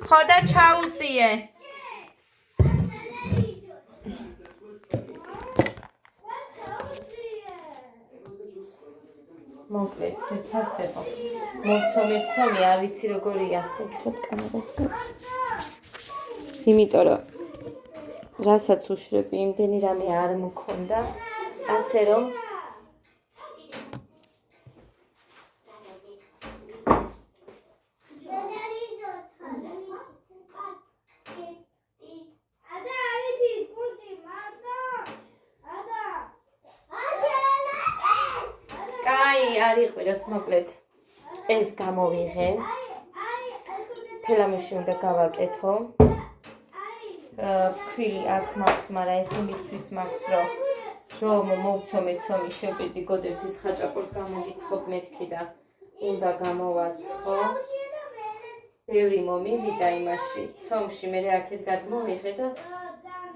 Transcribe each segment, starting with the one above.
ხო და ჩაუწიე. მოკლედ, ფასება. მოცომი არ ვიცი როგორია. ეცად კამერას გაცი. იმიტომ რომ რასაც უშვები, იმდენი რამე არ მქონდა, ასე რომ არ იყვიროთ, მოკლედ ეს გამოვიღე. ფელამუში უნდა გავაკეთო. ქვილი აქ მაქვს, მაგრამ ეს იმისთვის მაქვს, რომ მოვცომე ცომი შევპირდი გოდერძის ხაჭაპურს გამოგიცხობ მეთქი და უნდა გამოვაცხო. ბევრი მომივიდა იმაში, ცომში მე აქეთ გადმოვიღე და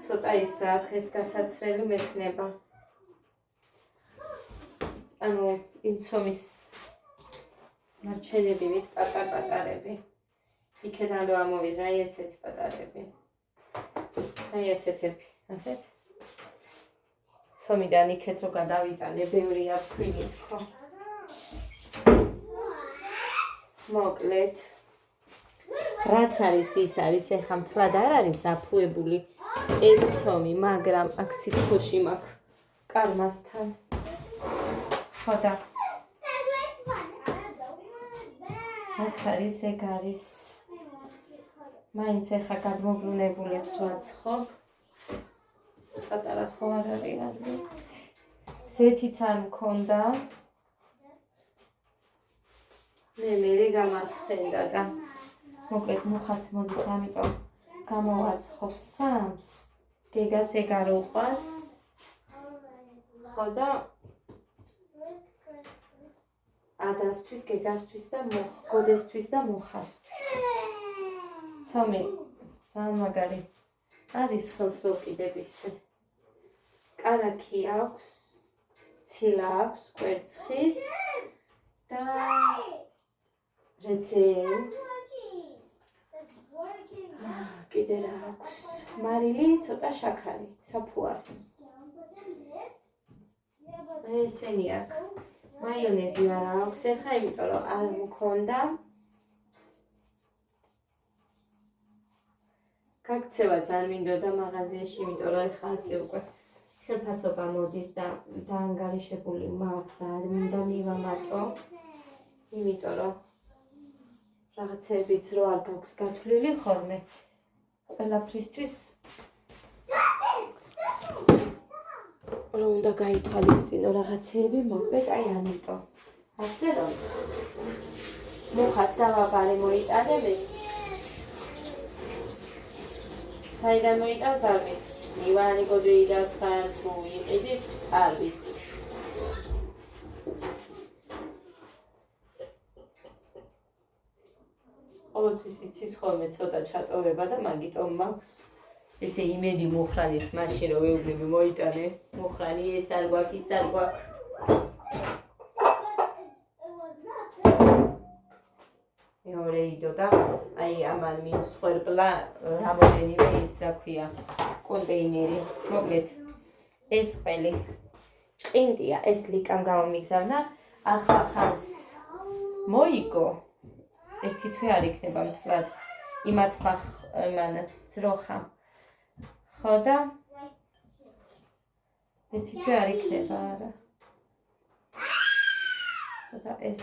ცოტა ის აქ ეს გასაცრელი მექნება. ანუ იმ ცომის მარჩენები ვით პატარ-პატარები. იქედან რომ ამოვიღე, აი ესეთ პატარები. აი ესეთები, ნახეთ. ცომიდან იქეთ რომ გადავიტანე, ბევრია ფქვილი თქო. მოკლედ. რაც არის ის არის, ეხლა მთლად არ არის აფუებული ეს ცომი, მაგრამ აქ სიტყვში მაქვს კარმასთან. ხოდა რაც არის ეგ არის მაინც ეხა გადმობრუნებულებს ვაცხობ პატარა ხო არ არის არ ვიცი ზეთიც არ მქონდა მე გამახსენდა და მოკლედ მუხაც მოდის ამიტომ გამოვაცხობ სამს გეგას ეგ არ უყვარს ხოდა ადასთვის, გეგასთვის და გოდესთვის და მუხასთვის. ცომი, ძალიან მაგარი. არის ხელს რო კიდების. კარაქი აქვს, ცილა აქვს, კვერცხის და რეძე. კიდე რა აქვს? მარილი, ცოტა შაქარი, საფუარი. ესენი აქვს. მაიონეზი არ აქვს, ეხა იმიტომ რომ არ მქონდა. გაქცევაც არ მინდოდა მაღაზიაში, იმიტომ რომ ეხა აწი უკვე ხელფასობა მოდის და დაანგარიშებული მაქვს და არ მინდა მივამატო. იმიტომ რომ რაღაცებიც რო არ გაქვს გათვლილი ხოლმე. ყველაფრისთვის რომ უნდა გაითვალისწინო რაღაცეები, მოკლედ აი ამიტომ. ასე რომ მუხას დავაბარე მოიტანე მე. საიდან მოიტანს არ ვიცი. მივანი გოდეიდას ხარ თუ იყიდის არ ვიცი. ყოველთვის იცის ხოლმე ცოტა ჩატოვება და მაგიტომ მაქვს ესე იმედი მუხრანის მაშინ რომ ვეუბნები მოიტანე მუხრანი ეს არ გვაქვს ის არ გვაქვს მეორე იდო და აი ამან მისხვერპლა რამოდენიმე ის რა ქვია კონტეინერი მოკლედ ეს ყველი ჭყინტია ეს ლიკამ გამომიგზავნა ახლა ხანს მოიგო ერთი თვე არ იქნება მთლად იმათმა მან ძროხა ხოდა ერთი თვე არ იქნება არა ხოდა ეს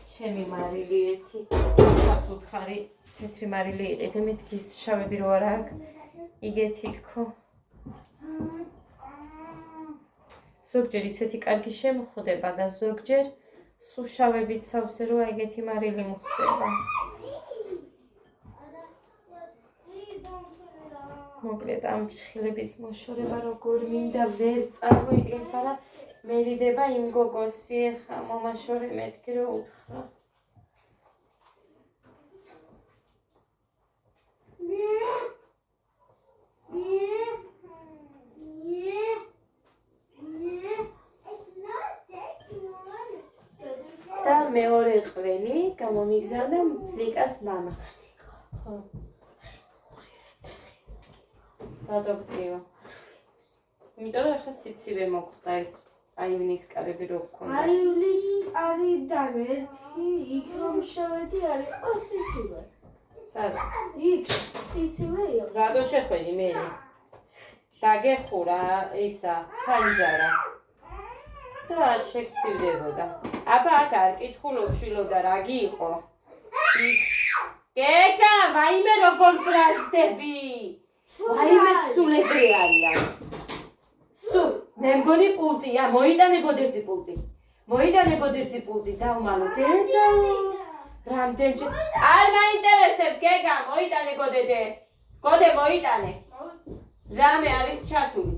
ჩემი მარილი ერთი 100 უთხარი თეთრი მარილი იყიდე მეთქის შავები რო არა აქვს იგეთი თქო ზოგჯერ ისეთი კარგი შემხვდება და ზოგჯერ სუშავებით სავსე რო ეგეთი მარილი მხვდება მოკლედ ამ ჭხილების მოშორება როგორ მინდა ვერ წავიდგენ და მერიდება იმ გოგოსი ხა მომაშორე მეთქი რო უთხრა და მეორე ყველი გამომიგზავნა ლიკას მამა ხო. გადავტიო. იმიტომ რომ ახლა სიცივე მოხდა ეს აივნის კარები რო გქონდა. აივნის კარიდან ერთი იქ რომ შევედი არ იყო სიცივე. სად? იქ სიცივე იყო. რადო შეხვედი მე? დაგეხურა ისა ფანჯარა. და არ შეგცივდებოდა. აბა აქ არ კითხულობ შვილოდა რა გიყო? გეკა, ვაიმე როგორ ბრაზდები? ვაიმე სულებრი არიან. სუ, მე მგონი პულტია, მოიტანე გოდერძი პულტი. მოიტანე გოდერძი პულტი, დავმალო დედა. რამდენჯერ არ მაინტერესებს გეკა, მოიტანე გოდედე. გოდე მოიტანე. რამე არის ჩართული.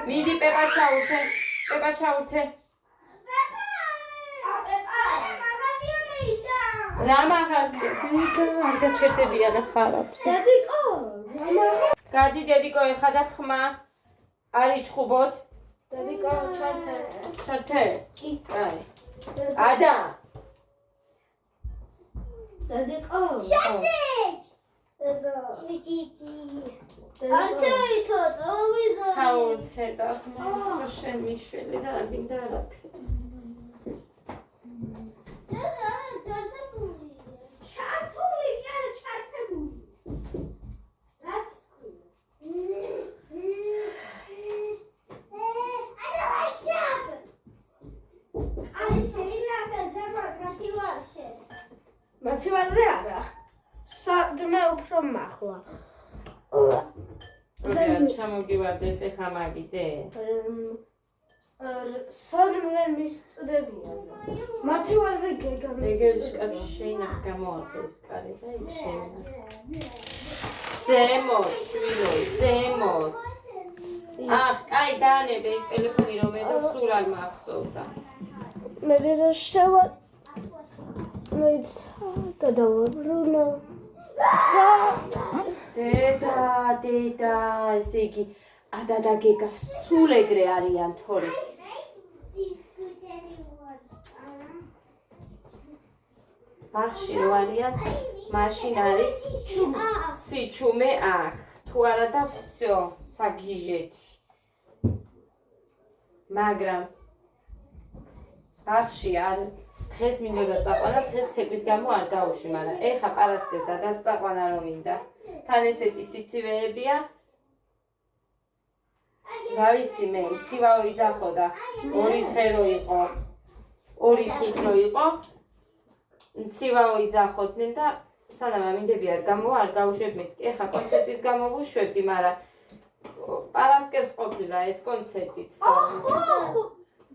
მიდი პეპა ჩაურთე, პეპა ჩაურთე. რა მაღაზია? არ გაჩერდებია და ხარობს. დედიკო, გადი დედიკო ეხა და ხმა. არ იჩხუბოთ? დედიკო, ჩართე. ჩართე? კი. აი. ადა. დედიკო. Sausage! არ ჩაითო, დავიდო. ჩაურთე და ხმა. შენ მიშველი და არ მინდა არაფერი. ჩართული კი არა ჩართებული. რაც თქვი. I don't like shop. აი შეიძლება დამაგრათი ვარშე. მაცივარზე არა. სადმე უფრო მახლა. რა ჩამოგივარდეს ეხა მაგიდე? სადმე მისწდებიან. მაცივარზე გეგამის. ეგერ შკაფში შეინახ გამოახეს კარი და იქ შეინახ. ზემო, შვილო, ზემო. აჰ, კაი დაანებე იქ ტელეფონი რომ ედო სულ არ მახსოვდა. მე რა შევა მეც გადავაბრუნა. დედა, ესე იგი ადა და გეკა სულ ეგრე არიან თორე. ბაღში რო არიან, მაშინ არის სიჩუმე აქ. თუ არა და всё, საგიჟეთი. მაგრამ ბაღში არ დღეს მინდოდა წაყვანა, დღეს ცეკვის გამო არ გავუშვი, მაგრამ ეხა პარასკევს ადას წაყვანა რომ მინდა. თან ესეთი სიცივეებია. რა ვიცი მე, მცივაო იძახო და 2 დღე რო იყო, 2 ხით რო იყო, მცივაო იძახოდნენ და სანამ ამინდები არ გავუშვებ მეთქი. ეხა კონცერტის გამო ვუშვებდი, მაგრამ პარასკევს ყოფილა ეს კონცერტიც.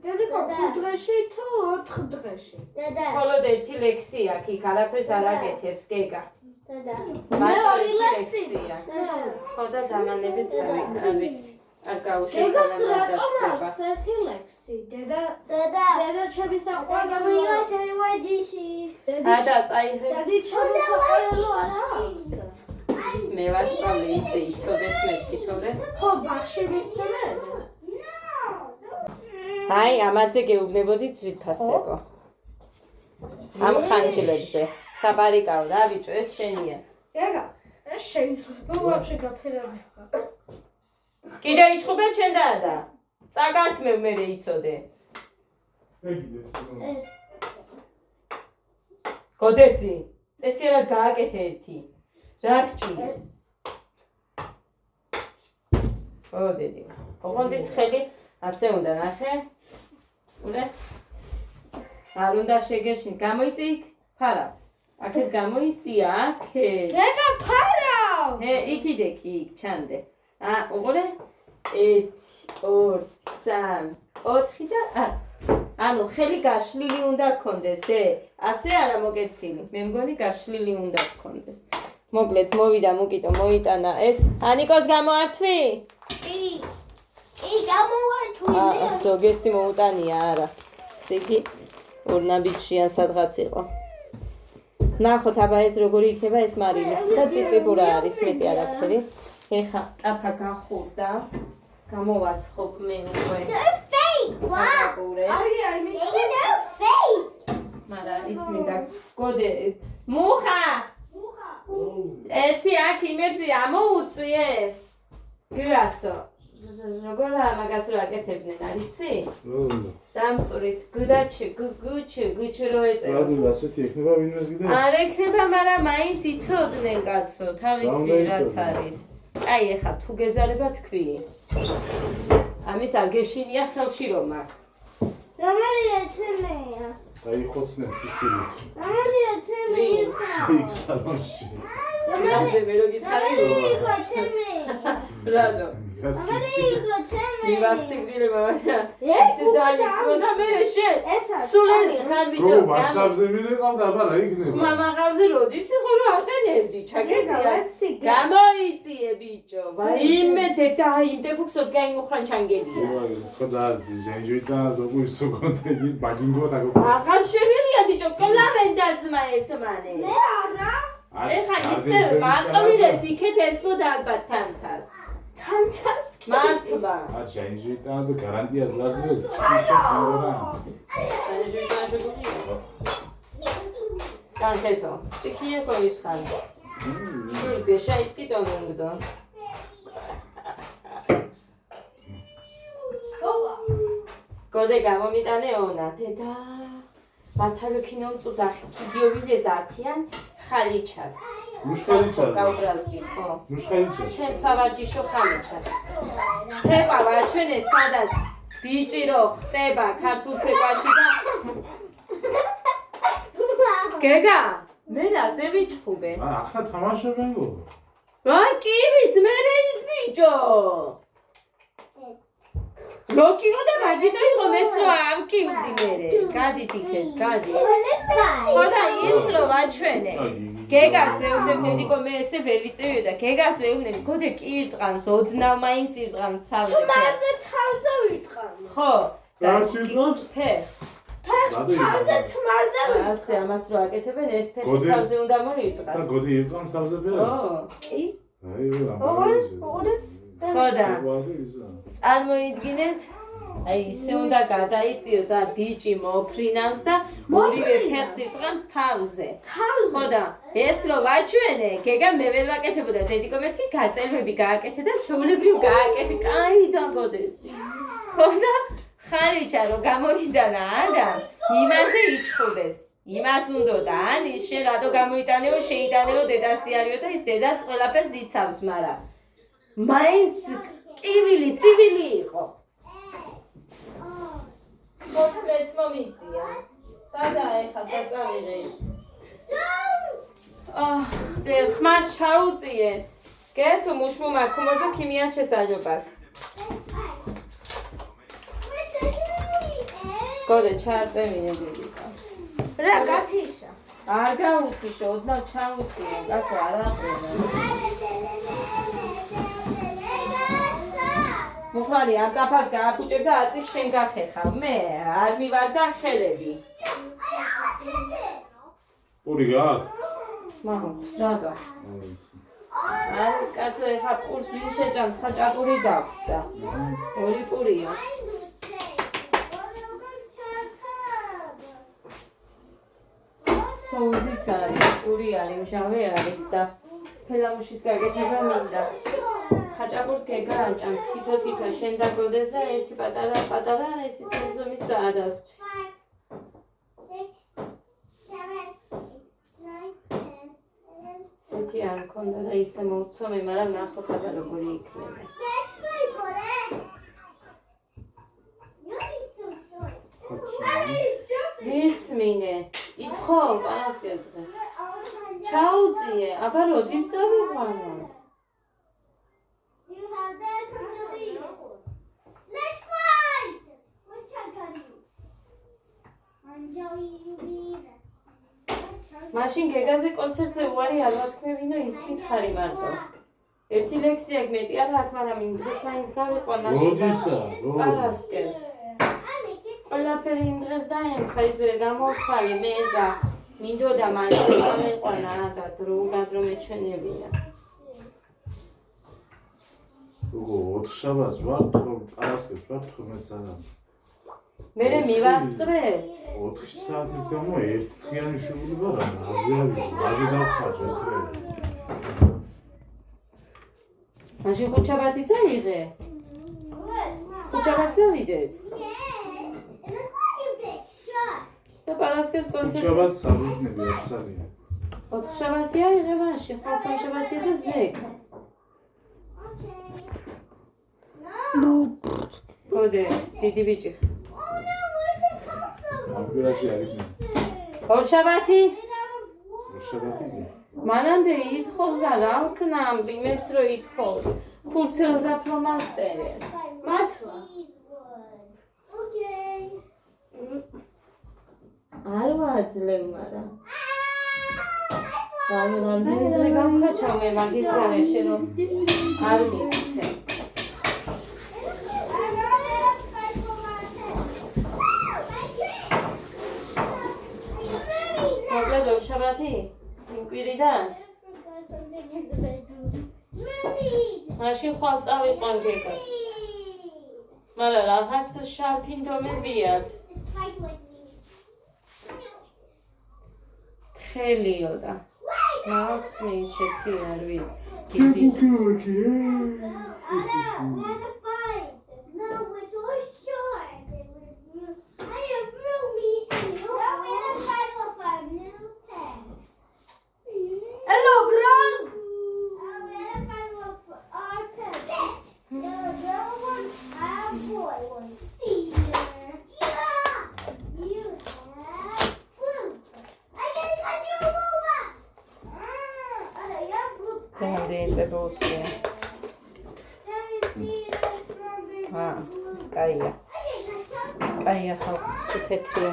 დედიკო, 5 დღეში თუ 4 დღეში? დედა, მხოლოდ ერთი ლექსია აქ, არაფერს არ აკეთებს გეკა. დედა. მაგრამ ორი ლექსი. ხო და დამანებით არ ვიცი. არ გავუშვებ დედას სანამ არ რატომ დაწყება. აქვს ერთი ლექსი? დედა ჩემი საყვარელი. დედა, შეგვაჯიში. ადა წაიღე. დედი ჩემი საყვარელი არ აქვს. ის მე ვასწავლე ისე იცოდეს მეთქი თორე. ხო, ბაღში მისცემენ. აი, ამაზე გეუბნებოდი ძვირფასებო. ამ ხანჯლებზე. საბარიკაო რა ბიჭო, ეს შენია. ეგა, ეს შეიძლება ვაფშე გაფერადება. კიდე იჩხუბებ შენ და ადა. წაგათმევ მე იცოდე. გოდერძი, წესიერად გააკეთე ერთი. რა გჭირს? ო დედი. ოღონდის ხელი ასე უნდა ნახე. ულე. არ უნდა შეგეშნი, გამოიწი იქ? ფარა. აქეთ გამოიწია, აქეთ. ეგა ფარავ. იქიდე კი, იქ ჩანდე. უყურე? 1, 2, 3, 4 და 100. ანუ ხელი გაშლილი უნდა გქონდეს, დე. ასე არა მოკეცილი. მე მგონი გაშლილი უნდა გქონდეს. მოკლედ მოვიდა მოკიტო, მოიტანა ეს. ანიკოს გამოართვი? კი. კი, გამოვართვი. სოგესი მოუტანია არა. ესე იგი ორნაბიჯიან სადღაც იყო. ნახოთ აბა ეს როგორი იქნება ეს მარილი. და წიწიბურა არის მეტი არაფერი. ეხა ტაფა გახურდა. გამოვაცხობ მე უკვე. They're fake. What? აგურე. არის აი მე. They're fake. მაგრამ ის მინდა გოდე მუხა ერთი აქ იმედი ამოუწვიე გრასო როგორ მაგას რა აკეთებდნენ არიცი? დამწვრით გუდაჩი გუჩი რო ეწევა რა ასეთი ექნება ვინმეს გიდე? არ ექნება, მაგრამ მაინც იცოდნენ კაცო, თავისი რაც არის. აი ეხა თუ გეზარება თქვი. ამის არ გეშინია ხელში რომ აქ. რომელია ჩემია? დაიხოცნე სისილი. რომელია ჩემი ისა? იქ სალონში. რაზე მე რო გითხარი? იყო ჩემია. რადო? იყო ჩემია. ივასიბდილი მამაშა. ისე ძალიან სმოდა მე შენ. სულელი ხარ ბიჭო. რო WhatsApp-ზე მივიყავდა, აბა რა იქნება? მამაღალზე როდის იყო რომ აყენებდი? ჩაგეცია. გამოიწიე ბიჭო. ვაიმე დედა იმ ტეფუქსოდ გაიმუხრან ჩანგელია. ხოდა ჟენჯვიტა ზოგუისო კონტეგი ბაგინგო თაგო. აღარ შევილია ბიჭო, კლავენდა ძმა ერთმანე. მე არა. ეხა ისე მაყვილეს იქეთ ესმოდა ალბათ თანთას. თანთას. მართლა. ა ჟენჯვიტა და გარანტიას ლაზრე ჩიქებურა. ჟენჯვიტა შეგულიო. სკანთეთო. სიქიე ყოის ხან. შურს გეშაიცკი ტონუნგდო. გოდე გამომიტანე ონა დედა. მართალო კინო წუდა ხიდიოვიდეს ართიან ხალიჩას. მუშხალიჩა. გაუბრაზდი ხო? მუშხალიჩა. ჩემ სავარჯიშო ხალიჩას. ცეკვა ვაჩვენე სადაც ბიჭი რო ხტება ქართულ ცეკვაში და გეგა მე რაზე ვიჩხუბე? ახლა თამაშობენ გო. რა კივის მე ის ბიჭო? როკიო და მაგინა იყო მეც რო ამკივდი მერე. გადით იქეთ, გადი. ხოდა ის რო ვაჩვენე. გეგას ვეუბნები დედიკო მე ესე ვერ ვიწევიო და გეგას ვეუბნები გოდე კი ირტყამს ოდნავ მაინც ირტყამს თავზე. თუმაზე თავზე ვიტყამ. ხო. რა სიტყვებს? ფერს. ფერს თავზე თმაზე ვიტყამ. ასე ამას რო აკეთებენ ეს ფერი გოდე- თავზე უნდა და მოიტყას. გოდი ირტყამს თავზე ფერს? ო, კი. აი რა. ოღონდ ხოდა წარმოიდგინეთ აი ისე უნდა გადაიწიოს ა ბიჭი მოფრინავს და ორივე ფეხს ირტყამს თავზე. თავზე. ხოდა ეს რო ვაჩვენე გეგა მე ვერ ვაკეთებოდა დედიკო მეთქი გაწელვები გააკეთე და ჩვეულებრივ გააკეთე კაი დაგოდეცი. ხოდა ხალიჩა რო გამოიტანა არა იმაზე იჩხუბეს. იმას უნდოდა ან ის შენ რატო გამოიტანეო შეიტანეო დედასი არისო და ის დედას ყველაფერს იცავს მაგრამ მაინც კივილი ცივილი იყო. მოკლეც მომიწია. სადაა ეხა საწავიღე ის? დე ხმას ჩაუწიეთ. გეთო მუშმუმა ქუმოდო ქიმია ჩესაჯობაკ. გოდე ჩააწევინე დედიკა. რა გათიშა? არ გაუთიშო, ოდნავ ჩაუწიე, კაცო არ აყენა. მუხლარი ამ კაფას გააფუჭებ და აწის შენ გახეხავ. მე არ მივარ და ხელები. პური გააკ? მაქვს, რატო? არის კაცო ეხა პურს ვინ შეჭამს, ხაჭაპური გაქვს და ორი პურია. სოუსიც არის, პური არის, ჟავე არის და ფელამუშის გაკეთება მინდა. ხაჭაპურს გეგა აჭამს, თითო შენ დაგოდეს და ერთი პატარა ისიც ზომისაა დასთვის. სეთი არ მქონდა და ისე მოვცომე, მაგრამ ნახოთ აბა როგორი იქნება. მისმინე, ითხოვ პარასკევ დღეს. ჩაუწიე, აბა როდის წავიყვანოთ? მაშინ გეგაზე კონცერტზე უარი არ ვათქმევინო ის მითხარი მარტო. ერთი ლექსია მეტი არა აქ, მაგრამ იმ დღეს მაინც გავიყვანა. როდისა? პარასკევს. ყველაფერი იმ დღეს დაემხა, ის ვერ გამოვხვალე მეზა. მინდოდა მალე გამეყვანა და დროულად რომ ეჩვენებინა. როგორ ოთხშაბათს ვარ, თუ პარასკევს ვარ 15 საღამო. მე მივასწრებთ. 4 საათის გამო ერთთვიანი შეუძლება რა მაზე დავხარჯ ეს რა. მაშინ ხუთშაბათის აიღე? ხუთშაბათს ავიდეთ? და პარასკევს კონცერტი. ხუთშაბათს სამუდმივი აფსარია. 4 შაბათი აიღე მაშინ, ხვალ სამშაბათია და ზეგ. ხოდე, დიდი ბიჭი. ამგვარაში არ იქნება. ორშაბათი? ორშაბათი? მანამდე ითხოვს არა, ამქნამ იმებს რო ითხოვს. ფურცელს აფლომასტერი. მართლა. არ ვაძლევ, მაგრამ. რამდენი დღე გამქაჩავ მე მაგის გარეშე, რომ არ მიქცე. მოკლედ ორშაბათი? იმ კვირიდან? მაშინ ხვალ წავიყვან გეგას. მაგრამ რაღაც შარფინდომებიათ. ხელიო და მაქვს მე ისეთი არ ვიცი. დიდი. Hello, bros. Რამდენი წება უსვია? ეს კაია. კაია ხალხი თეთრია.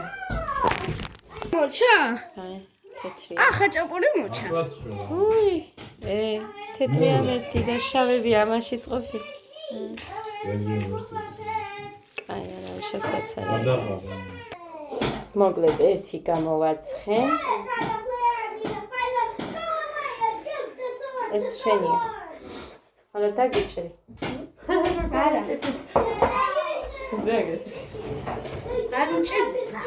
მოჩა? აი, თეთრია. ხაჭაპური მოჩა. უი, თეთრია მეთქი და შავები ამაშიც ყოფილი. კაია, რა შესაძლოა. მოკლედ ერთი გამოვაცხე. ეს შენია. არა დაგიჭრი. არა. ზეგეთ. არ უჭირდება.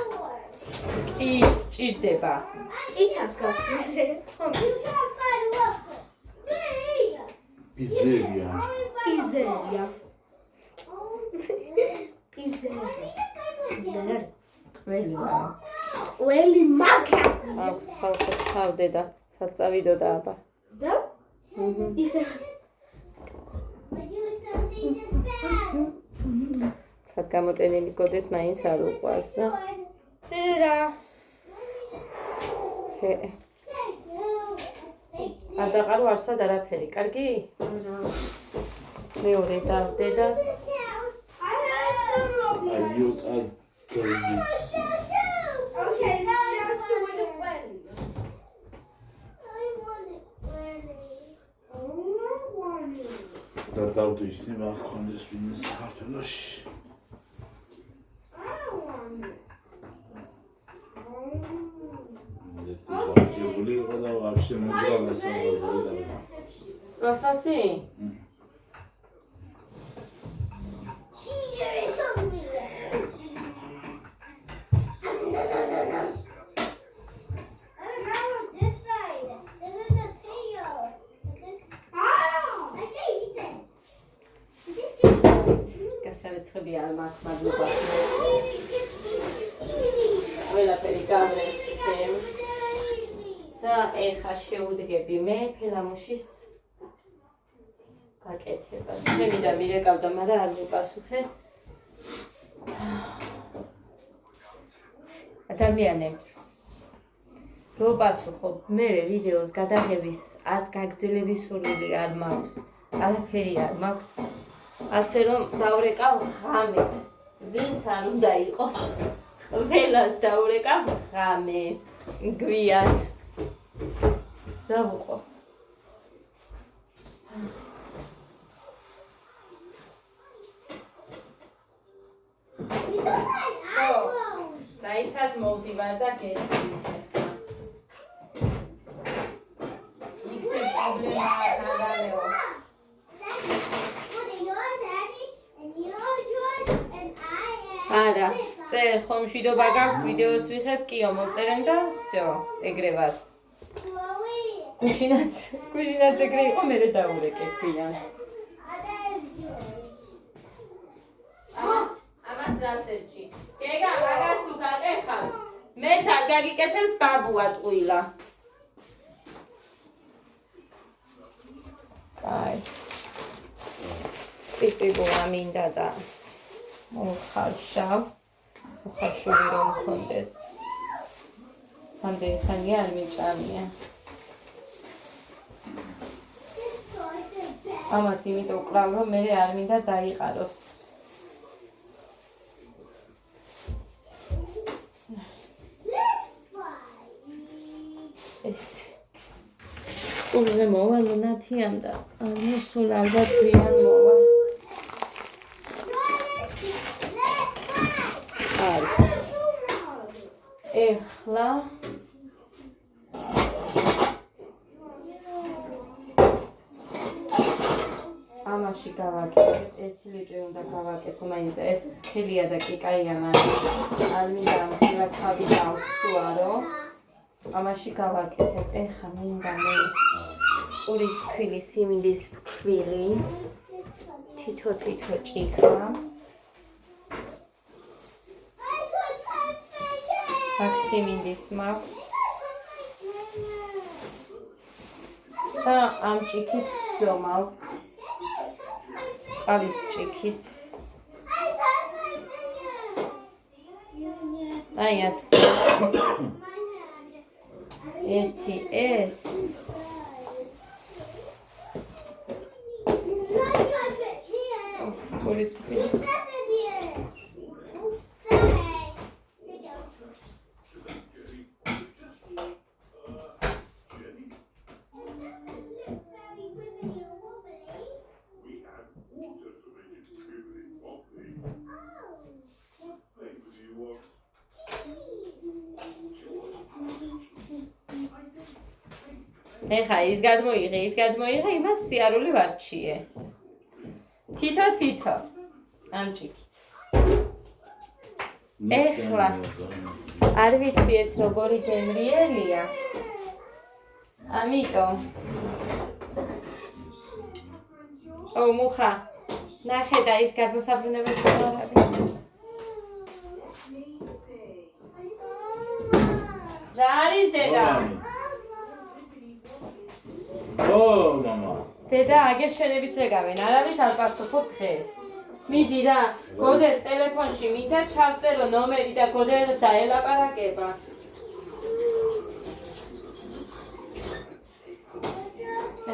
კი, ჭირდება. იცავს გასმე. პიზერია. პიზერია. პიზერია. ველი ყველი მაგა. აქვს ხალხო ჩავდე და საწავიდო და აბა. და? ისე. ხათ გამოტენილი კოდეს მაინც არ უყვარს და რა. არ დაყარო არსად არაფერი, კარგი? მეორე დავდე და აიოტალ გოლის. Okay, now just do it well. და დავდიშნე ახონდეს ვინმე საქართველოში. ჯებული იყო და ვაფშე მოძრადა სამაზარი და რასფასი? გასარეცხები არ მაქვს მადლობა. ყველაფერი გამრეცხე. და ეხა შეუდგები მე ფელამუშის გაკეთებას. ჩემი და მირეკავდა, მაგრამ არ მიპასუხე. ადამიანებს რო პასუხობ, მე ვიდეოს გადაღების არც გაგრძელების სურვილი არ მაქვს. არაფერი არ მაქვს. ასე რომ დავრეკავ ღამე. ვინც არ უნდა იყოს, ყველას დავრეკავ ღამე. გვიან. დავუყო. დაიცად მოვდივარ და გეტყვით. იქნებ პრობლემა გადავეო. არა, წერ ხომ მშვიდობა გაქვთ ვიდეოს ვიღებ კიო მოწერენ და всё ეგრე ვარ გუშინაც ეგრე იყო მე დავურეკე ქვიან ამას რასერჩი გეგა მაგას თუ გაკეხავ მეც არ გაგიკეთებს ბაბუა ტყუილა კაი ციციბულა მინდა და მოხარშავ ხარშული რომ მქონდეს ამდენი ხანი არ მიჭამია ამას იმიტომ ვკრავ რომ მე არ მინდა დაიყაროს ეს კურზე მოვა ნათიამ და სულ ალბათ გვიან მოვა ეხლა ამაში გავაკეთებ 1 ლიტრი უნდა გავაკეთო მაინც ეს სქელია და კიკაია მაგრამ არ მინდა ამხილა თავი დავსუარო ამაში გავაკეთებ ეხლა მინდა მე ურის ფქვილი სიმინდის ფქვილი თითო ჭიქა აქ სიმინდის მაქვს და ამ ჭიქით ვზომავ ყავის ჭიქით აი ასე ერთი ეს ურის ფქვილი ეხა ის გადმოიღე იმას სიარული ვარჩიე თითო ამ ჭიქით ეხლა არ ვიცი ეს როგორი გემრიელია ამიტომ მუხა ნახე და ის გადმოსაბრუნებელი არ არის რა არის დედა მამა დედა აგერ შენებიც ეგავენ არავის არ პასუხობ დღეს მიდი რა გოდეს ტელეფონში მინდა ჩავწერო ნომერი და გოდერ დაელაპარაკება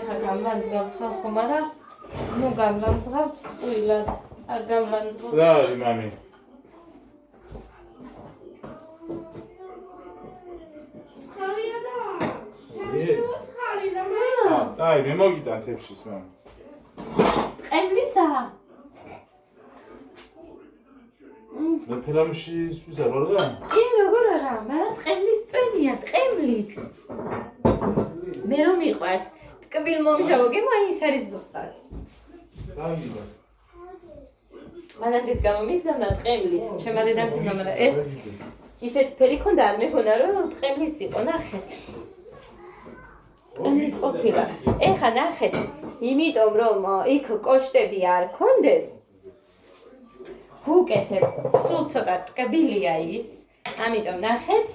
ეხლა გამლანძღავს ხალხო მაგრამ ნუ გამლანძღავთ ტყუილად არ გამლანძღავთ რა არის მამი აი მე მოგიტან თებშის მამი ყემლისა მე ფერამშისთვის არ ვარ რა კი როგორ არა მაგრამ ყემლის წვენია ყემლის მე რომ მიყვარს ტკბილ მომჟავო გემაინს არის ზუსტად დაგიგა მანამდეც გამომიგზავნა ტყემლის ჩემმა დედამთიმა მაგრამ ეს ისეთი ფერი ქონდა არ მეგონა რომ ტყემლის იყო ნახეთ ტყემლის ყოფილა ეხა ნახეთ იმიტომ რომ იქ კოშტები არ ქონდეს ვუკეთებ სულ ცოტა ტკბილია ის ამიტომ ნახეთ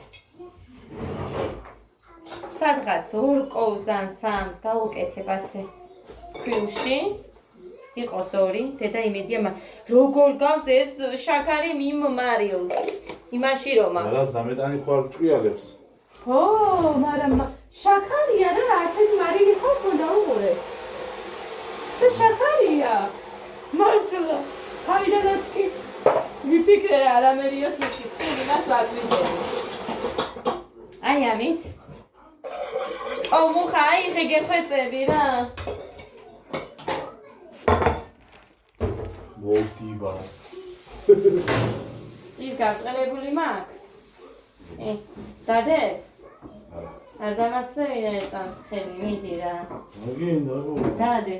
სადღაც 2 კოვს ან 3-ს გავუკეთებ ასე ქვილში იყოს 2 დედა იმედია როგორ გავს ეს შაქარი მიმმარილს იმაში რომ რაღაც დამეტანი ხო არ ჭყიალებს ო მაგრამ შაქარია რა ასეთ მარილი ხო მქონდა უყურე და შაქარია მართლა თავიდანაც კი ვიფიქრე არამერიოს მიქის სულ იმას ვაგვიძები აი ამით მუხა აი ხე გეხვეწები რა მოვდივა ის გასყელებული მაქვს დადე არ დამასწრებინა ერთანს ხელი მიდი რა აგინდა დადე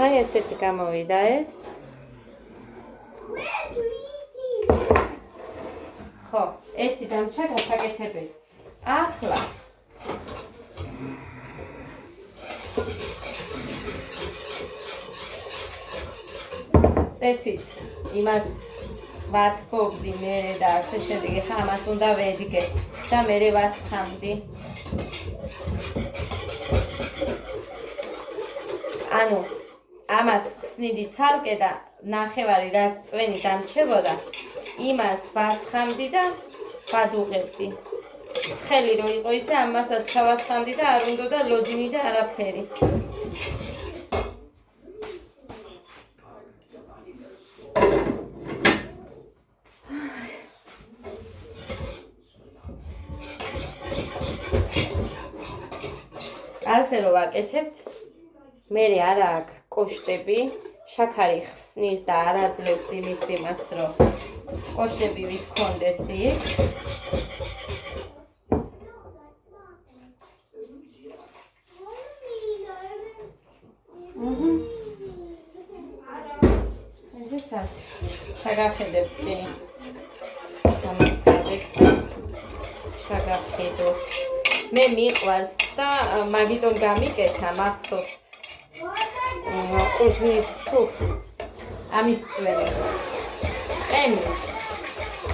აი ესეთი გამოვიდა ეს. ხო, ერთი დამჩა გასაკეთებელი. ახლა წესით იმას ვათბობდი მე და ასე შემდეგ. ხა ამას უნდა ვედგე და მე ვასხამდი. ანუ ამას ხსნიდი ცალკე და ნახევარი რაც წვენი დამრჩებოდა იმას ვასხამდი და ვადუღებდი. ცხელი რო იყო ისე ამასაც ჩავასხამდი და არ უნდა და ლოდინი და არაფერი. ასე რომ ვაკეთებთ, მე არ აქვს კოშტები, შაქარი ხსნის და არ აძლევს იმის იმას, რომ კოშტები ვითქონდეს იქ. ესეც ასე. შეგახედებთ კი. შეგახედოთ. მე მიყვარს და მაგიტომ გამიკეთა მახსოვს ყურძნის ამის წვენი ყემის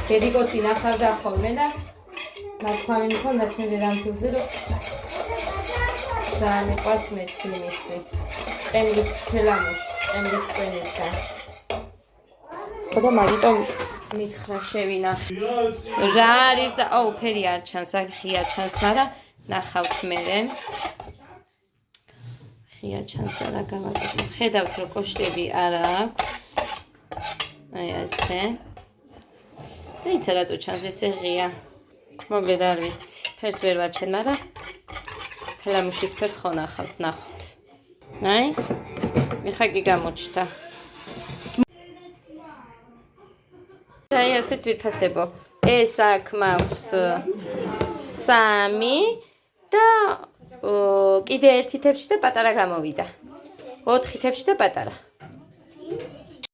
დედიკოცი ნახავდა ხოლმე და ნაქვანი მქონდა ჩემ დედამთილზე რომ ძალიან მიყვარს მე თვიმისი ყემის ხელამუში ყემის წვენისგან ხოდა მაგიტომ მითხრა შევინახე რა არის აუ ფერი არ ჩანს აქ ღია ჩანს მაგრამ ნახავთ მერე ღია ჩანს არა გავაკეთე ხედავთ რომ კოშტები არ აქვს აი ასე და იცი რატო ჩანს ესე ღია მოკლედ არ ვიცი ფერს ვერ ვაჩენ მაგრამ ხელამუშის ფერს ხო ნახავთ ნახოთ აი მიხაკი გამოჩნდა აი ასეც ვიფასებო ეს აქ მაქვს 3 და კიდე ერთი თებში და პატარა გამოვიდა 4 თებში და პატარა